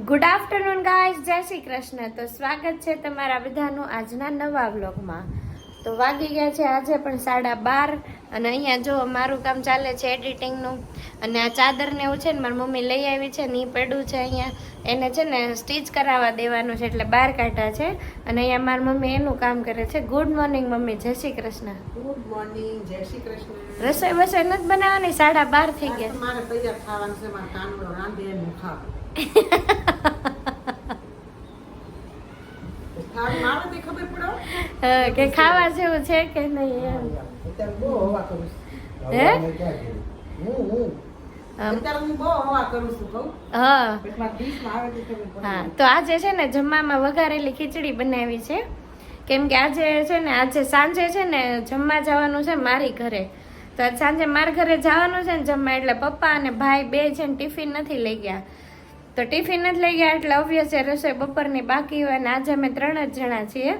Good afternoon guys, જય શ્રી કૃષ્ણ. તો સ્વાગત છે તમારા બધાનું આજના નવા વ્લોગમાં. તો વાગી ગયા છે આજે પણ 12:30 અને અહીંયા જો મારું કામ ચાલે છે એડિટિંગનું. અને આ ચાદર ને એવું છે ને મારી મમ્મી લઈ આવી છે ને એ પડ્યું છે અહીંયા, એને છે ને સ્ટીચ કરાવવા દેવાનું છે એટલે બહાર કાઢ્યા છે. અને અહીંયા મારી મમ્મી એનું કામ કરે છે. ગુડ મોર્નિંગ મમ્મી, જય શ્રી કૃષ્ણ. ગુડ મોર્નિંગ, જય શ્રી કૃષ્ણ. રસોઈ બસોઈ નથી બનાવવાની? 12:30 થઈ ગયા. મારે તૈયાર ખાવાનું છે, મારે કાનુડો રાંધે એનું ખાવું. મારાથી ખબર પડો કે ખાવા જેવું છે કે નહીં એમ. અત્યારે બહુ હવા કરું છું. હે? અત્યારે હું બહુ હવા કરું છું કહું. હા પેટમાં ડીશમાં આવે તો ખબર પડે. હા, તો આજે છે ને જમવામાં વઘારેલી ખીચડી બનાવી છે. કેમ કે આજે છે ને આજે સાંજે છે ને જમવા જવાનું છે મારી ઘરે. તો આજ સાંજે મારા ઘરે જવાનું છે ને જમવા, એટલે પપ્પા અને ભાઈ બે છે ને ટિફિન નથી લઈ ગયા. તો ટિફિન નથી લઈ ગયા એટલે ઓબ્વિયસ છે રસોઈ બપોરની બાકી હોય. અને આજે અમે 3 જ જણા છીએ.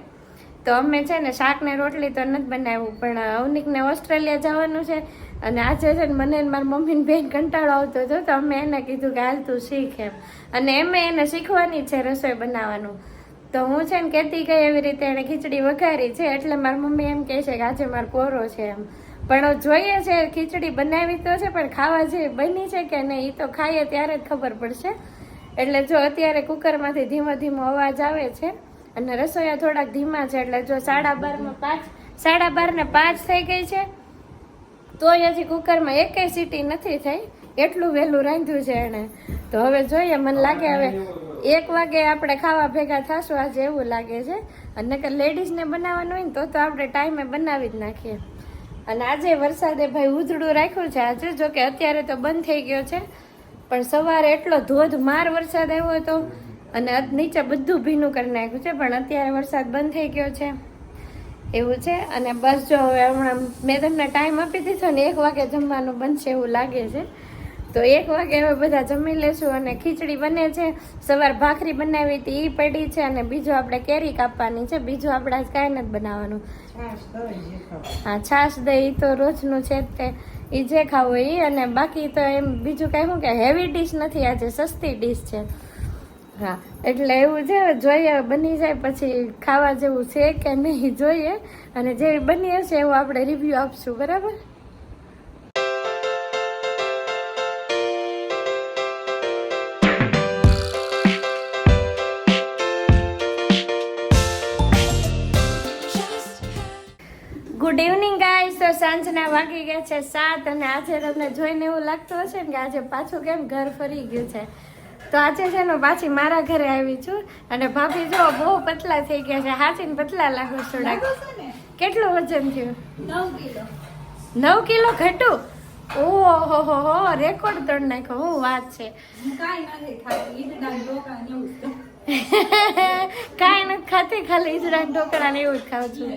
તો અમે છે ને શાક ને રોટલી તો નથી બનાવ્યું, પણ અવનિકને ઓસ્ટ્રેલિયા જવાનું છે. અને આજે છે ને મને મારી મમ્મીને બેન કંટાળો આવતો હતો, તો અમે એને કીધું કે હાલ તું શીખ એમ. અને એમે એને શીખવાની છે રસોઈ બનાવવાનું. તો હું છે ને કહેતી ગઈ એવી રીતે એને ખીચડી વઘારી છે, એટલે મારી મમ્મી એમ કહે છે કે આજે મારો કોરો છે એમ. પણ જોઈએ છે ખીચડી બનાવી તો છે, પણ ખાવા જેવી બની છે કે નહીં એ તો ખાઈએ ત્યારે જ ખબર પડશે. એટલે જો અત્યારે કુકરમાંથી ધીમો ધીમો અવાજ આવે છે અને રસોઈયા થોડાક ધીમા છે. એટલે જો 12:30 ને 5 થઈ ગઈ છે, તોય હજી કુકરમાં એકેય સીટી નથી થઈ. એટલું વહેલું રાંધ્યું છે એણે. તો હવે જોઈએ, મને લાગે હવે 1 વાગે આપણે ખાવા ભેગા થશું આજે, એવું લાગે છે. અને નકર લેડીઝને બનાવવાનું હોય ને તો આપણે ટાઈમે બનાવી જ નાખીએ. અને આજે વરસાદે ભાઈ ઉધડું રાખ્યું છે આજે, જો કે અત્યારે તો બંધ થઈ ગયો છે. પણ સવારે એટલો ધોધમાર વરસાદ આવ્યો હતો અને નીચે બધું ભીનું કરી નાખ્યું છે. પણ અત્યારે વરસાદ બંધ થઈ ગયો છે એવું છે. અને બસ જો હવે હમણાં મેં તમને ટાઈમ આપી દીધો ને 1 વાગે જમવાનું બનશે એવું લાગે છે. તો 1 વાગે હવે બધા જમી લેશું. અને ખીચડી બને છે, સવાર ભાખરી બનાવી હતી એ પડી છે, અને બીજું આપણે કેરી કાપવાની છે. બીજું આપણે આજ કાંઈ નથી બનાવવાનું. હા, છાશ દહીં તો રોજનું છે જ તે, એ જે ખાવું એ. અને બાકી તો એમ બીજું કાંઈ શું કે હેવી ડીશ નથી આજે, સસ્તી ડીશ છે. હા, એટલે એવું છે. જોઈએ બની જાય પછી ખાવા જેવું છે કે નહીં જોઈએ. અને જેવી બની હશે એવું આપણે રિવ્યૂ આપશું, બરાબર? Good evening guys. તો સાંજના વાગી ગયા છે 7 અને આજે તમને જોઈને એવું લાગતું હશે ને કે આજે પાછું કેમ ઘર ફરી ગયું છે. તો આજે છે ને પાછી મારા ઘરે આવી છું. અને ભાભી જો બહુ પતલા થઈ ગયા છે, હાચીને પતલા લાગો થોડાક. કેટલું વજન થયું? 9 કિલો ઘટું? ઓહો હો હો, રેકોર્ડ તોડ નાખ્યો. હું વાત છે. કાંઈ નથી ખાતી, ખાલી ઈજડા ઢોકળા ને એવું જ ખાઉં છું.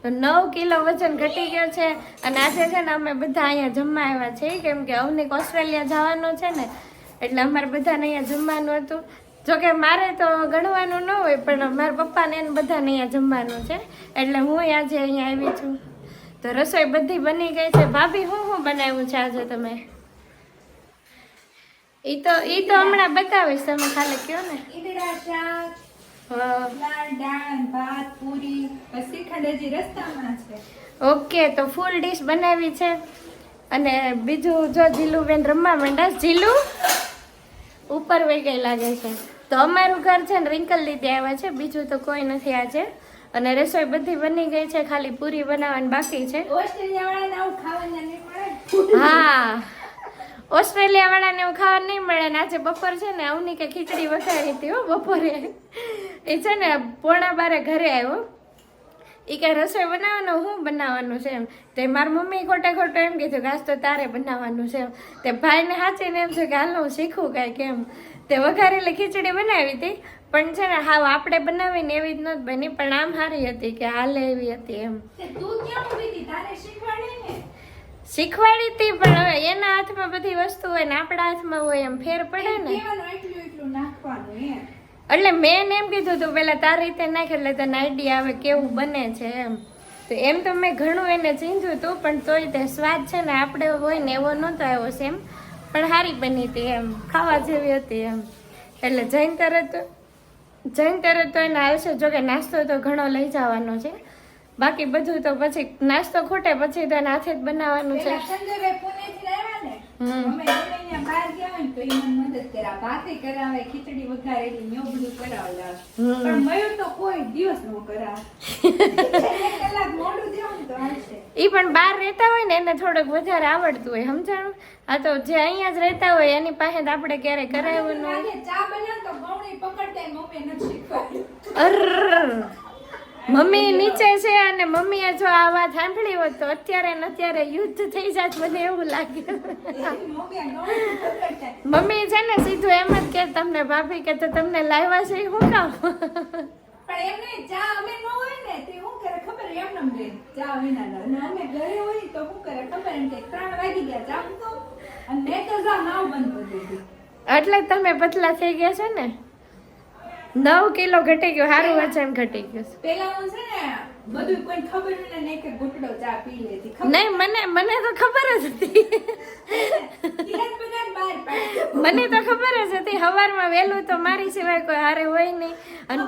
તો 9 કિલો વજન ઘટી ગયો છે. અને આજે છે ને અમે બધા અહીંયા જમવા આવ્યા છીએ, કેમ કે અવનિક ઓસ્ટ્રેલિયા જવાનું છે ને, એટલે અમારે બધાને અહીંયા જમવાનું હતું. જોકે મારે તો ગણવાનું ન હોય, પણ મારા પપ્પાને એને બધાને અહીંયા જમવાનું છે, એટલે હું આજે અહીંયા આવી છું. તો રસોઈ બધી બની ગઈ છે. ભાભી શું બનાવ્યું છે આજે તમે? ઈ તો હમણાં બતાવીશ, તમે ખાલી કહો ને. ઈદડા શાક, દાળ, ભાત, પૂરી, શ્રીખંડ હજી રસ્તામાં છે. ઓકે, તો ફૂલ ડીશ બનાવી છે. અને બીજું જો જીલુબેન રમવા માંડ્યા. જીલુ ઉપર વહી ગઈ લાગે છે. તો અમારું ઘર છે ને રિંકલ લીધે આવ્યા છે, બીજું તો કોઈ નથી આજે. અને રસોઈ બધી બની ગઈ છે, ખાલી પૂરી બનાવવાની બાકી છે. ઓસ્ટ્રેલિયા વાળાને આવું ખાવાનું નહીં મળે. હા, ઓસ્ટ્રેલિયા વાળાને એવું ખાવા નહીં મળે. ને આજે બપોર છે ને અવની કે ખીચડી વઘારી હતી હો બપોરે. એ છે ને 11:15 ઘરે આવ્યો. એ કે રસોઈ બનાવવાનું શું બનાવવાનું છે એમ. તે મારી મમ્મી ખોટે ખોટું એમ કીધું કે આજ તો તારે બનાવવાનું છે એમ. તે ભાઈને સાચીને એમ છે કે હાલ હું શીખું કાંઈક એમ. તે વઘારેલી ખીચડી બનાવી હતી, પણ છે ને હાવ આપણે બનાવીને એવી જ નથી બની, પણ આમ સારી હતી કે હાલે એવી હતી એમ. તું ક્યાં ઊભી હતી? તારે શીખવાડે ને. શીખવાડી હતી, પણ હવે એના હાથમાં બધી વસ્તુ હોય ને આપણા હાથમાં હોય એમ ફેર પડે ને. એટલું નાખવાનું એમ. એટલે મેં એમ કીધું તું પેલા તારી રીતે નાખ, એટલે તને આઈડિયા આવે કેવું બને છે એમ. તો એમ તો મેં ઘણું એને ચીંધ્યું હતું, પણ તોય તે સ્વાદ છે ને આપણે હોય ને એવો નહોતો આવ્યો છે એમ. પણ સારી બની હતી એમ, ખાવા જેવી હતી એમ. એટલે જૈન તરત તો એને આવશે. જો કે નાસ્તો તો ઘણો લઈ જવાનો છે, બાકી બધું તો પછી નાસ્તો ખૂટે પછી તો એને હાથે જ બનાવવાનું છે. પેલા સંજયભાઈ પુણેથી આવ્યા ને, અમે જમીને બહાર ગયા હોય ને તો ઈ મને મદદ કર્યા, ભાતે કરાવે, ખીચડી વઘારેલી ને એવું બધું કરાવડાવે. પણ મયુર તો કોઈ દિવસ ન કરાવે. 1 કલાક મોડું થયું ને તો હાલશે. ઈ પણ બહાર રહેતા હોય ને એને થોડુંક વધારે આવડતું હોય, સમજાણું? આ તો જે અહીંયા જ રહેતા હોય એની પાસે તો આપણે ક્યારે કરાવ્યું ન હોય. આજે ચા બનાવ તો ગૌણી પકડતા મમ્મી નથી શીખવાડ્યું. મમ્મી નીચે છે અને મમ્મીએ જો આ વાત સાંભળી હોત તો અત્યારે ને અત્યારે યુદ્ધ થઈ જાત, મને એવું લાગે. મમ્મી છે ને સીધું એમ જ કે તમને ભાભી કે તો તમને લાવ્યા છે શું કામ? પણ એમને ચા અમે ન હોય ને તે શું કરે ખબર, એમ લે ચા વિના અને અમે ઘરે હોય તો શું કરે ખબર, એમ કે 3 વાગી ગયા ચા મૂકો અને મેં તો જા નાવ બંધ કરી દીધી. એટલે જ તમે પતલા થઈ ગયા છો ને. 9 કિલો ઘટી ગયો, સારું વજન ઘટી ગયું. પેલા હું છે ને બધું કોઈ ખબર ને કે ઘૂંટડો ચા પી લેતી. નહીં, મને તો ખબર જ હતી. મને તો ખબર જ હતી સવારમાં વહેલું તો મારી સિવાય કોઈ હારે હોય નહીં અને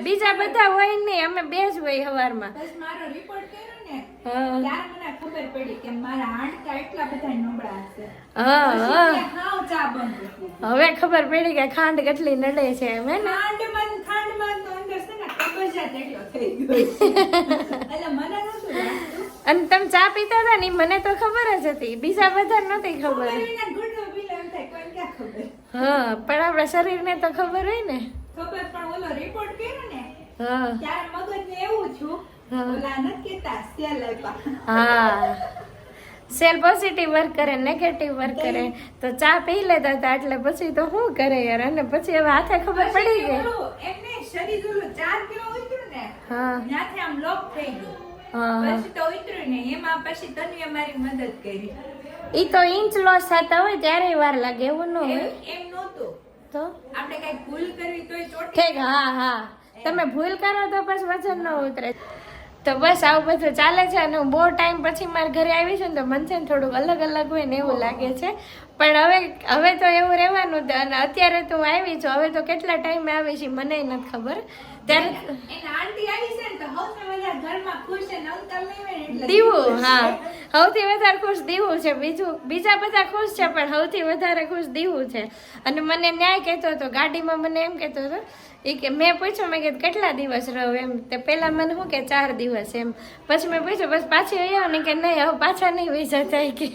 બીજા બધા હોય નહીં, અમે 2 જ હોય સવારમાં. બસ મારો રિપોર્ટ કર્યો ને ત્યારે મને ખબર પડી કે મારા હાડકા એટલા બધા નબળા છે. હાવ ચા બંધ કરી. હવે ખબર પડી કે ખાંડ કેટલી નડે છે એમ, હે ને? ખાંડમાં તો અંદર છે ને કબજિયાત એટલો થઈ ગયો એટલે મને નહોતું લાગતું. અને તમે ચા પીતા હતા ને મને તો ખબર જ હતી, બીજા બધા નહોતી ખબર. હા, પણ આપણા શરીરને તો ખબર હોય ને. ખબર, પણ ઓલો રિપોર્ટ કર્યો ને હા ત્યારે મગજને એવું છું ઓલા નથી કેતા સેલ આપ્યા. હા, સેલ પોઝિટિવ વર્ક કરે, નેગેટિવ વર્ક કરે. તો ચા પી લેતા હતા એટલે પછી તો શું કરે યાર. અને પછી હવે હાથે ખબર પડી ગઈ. એમને શરીર ઓલું 4 કિલો ઉતર્યું ને, હા ત્યાંથી આમ લોક થઈ ગયું. હા, પછી તો ઉતર્યું ને એમાં પછી તન્વીએ મારી મદદ કરી. ઈ તો ઇંચ લોસ થતા હોય ત્યારે વાર લાગે, એવું ન હોય એમ નહોતું. તો આપણે કઈ ભૂલ કરવી તોય ચોટી. ઠીક. હા, તમે ભૂલ કરો તો પછી વજન ન ઉતરે. તો બસ આવું બધું ચાલે છે. અને હું બહુ ટાઈમ પછી મારા ઘરે આવી છું ને તો મને છે ને થોડુંક અલગ અલગ હોય ને એવું લાગે છે. પણ હવે તો એવું રહેવાનું. અને અત્યારે તો હું આવી છું, હવે તો કેટલા ટાઈમે આવી છે મને નથી ખબર. ત્યારે એના આંટી આવી છે ને તો સૌથી વધારે ઘરમાં ખુશ છે ને અંકલ નહીં હોય ને એટલે દીવું. હા, સૌથી વધારે ખુશ દીવું છે. બીજા બધા ખુશ છે પણ સૌથી વધારે ખુશ દીવું છે. અને મને ન્યાય કહેતો હતો ગાડીમાં, મને એમ કહેતો હતો એ કે મેં પૂછ્યું, મેં કીધું કેટલા દિવસ રહો એમ. તે પેલા મને શું કે 4 દિવસ એમ. પછી મેં પૂછ્યું બસ પાછી આવ્યો ને કે નહીં હવે પાછા નહીં વહી જતા કે.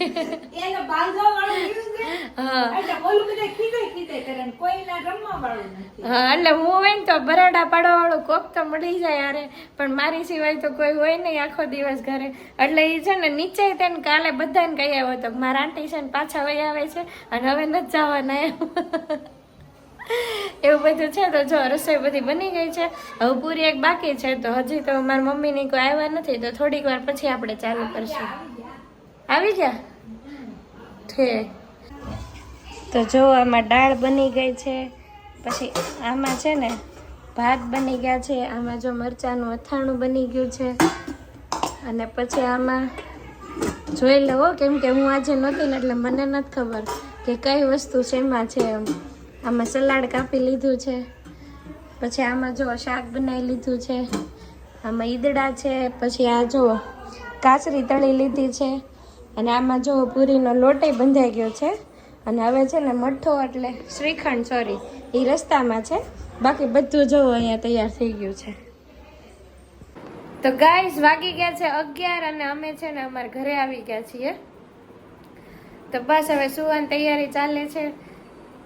એનો બાંધવા વાળો રહ્યું છે. હા એટલે ઓલું બધા ખીજાય કરે ને કોઈના રમવા વાળું નથી. હા, એટલે હું હોય ને તો બરાડા પાડવા વાળું કોક તો મળી જાય યાર, પણ મારી સિવાય તો કોઈ હોય નહીં આખો દિવસ ઘરે. એટલે એ છે ને નીચે તેને કાલે બધાને કહી આવ્યો હતો મારા આંટી છે ને પાછા વહી આવે છે અને હવે નથી જવાના એમ. એવું બધું છે. તો જો રસોઈ બધી બની ગઈ છે, હવે પૂરી એક બાકી છે. તો હજી તો મારા મમ્મીની કોઈ આવ્યા નથી, તો થોડીક વાર પછી આપણે ચાલુ કરશું. આવી ગયા? ઠીક. તો જો આમાં દાળ બની ગઈ છે, પછી આમાં છે ને ભાત બની ગયા છે, આમાં જો મરચાંનું અથાણું બની ગયું છે. અને પછી આમાં જોઈ લો કેમ કે હું આજે નહોતી ને એટલે મને નથી ખબર કે કઈ વસ્તુ શેમાં છે એમ. આમાં સલાડ કાપી લીધું છે, પછી આમાં જો શાક બનાવી લીધું છે, આમાં ઈદડા છે, પછી આ જો કાચરી તળી લીધી છે, અને આમાં જો પૂરીનો લોટે બંધાઈ ગયો છે. અને હવે છે ને મઠ્ઠો એટલે શ્રીખંડ સોરી એ રસ્તામાં છે, બાકી બધું જો અહીંયા તૈયાર થઈ ગયું છે. તો ગાઈસ વાગી ગયા છે 11 અને અમે છે ને અમારા ઘરે આવી ગયા છીએ. તો બસ હવે સુવાની તૈયારી ચાલે છે.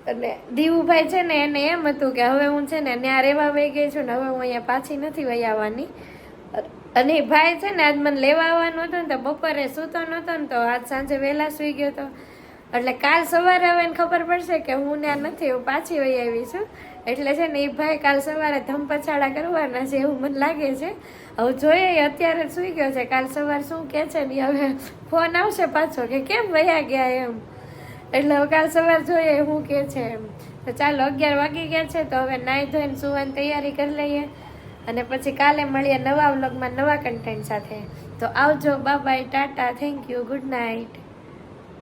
અને દીવુભાઈ છે ને એને એમ હતું કે હવે હું છે ને ત્યાં રહેવા વહી ગઈ છું ને હવે હું અહીંયા પાછી નથી વહી આવવાની. અને ભાઈ છે ને આજ મને લેવા આવવાનું હતું ને તો બપોરે સૂતો નહોતો ને તો આજ સાંજે વહેલા સૂઈ ગયો હતો. એટલે કાલ સવારે હવે એને ખબર પડશે કે હું ત્યાં નથી, હું પાછી વહી આવી છું. એટલે છે ને એ ભાઈ કાલ સવારે ધમપછાડા કરવાના છે એવું મને લાગે છે. હવે જોઈએ, અત્યારે સૂઈ ગયો છે, કાલ સવાર શું કે છે ને હવે ફોન આવશે પાછો કે કેમ વયા ગયા એમ. એટલે હવે કાલ સવાર જોઈએ શું કે છે એમ. તો ચાલો 11 વાગી ગયા છે, તો હવે નાહી ધોઈને સુવાની તૈયારી કરી લઈએ અને પછી કાલે મળીએ નવા વ્લોગમાં નવા કન્ટેન્ટ સાથે. તો આવજો, bye bye, Tata, thank you, good night.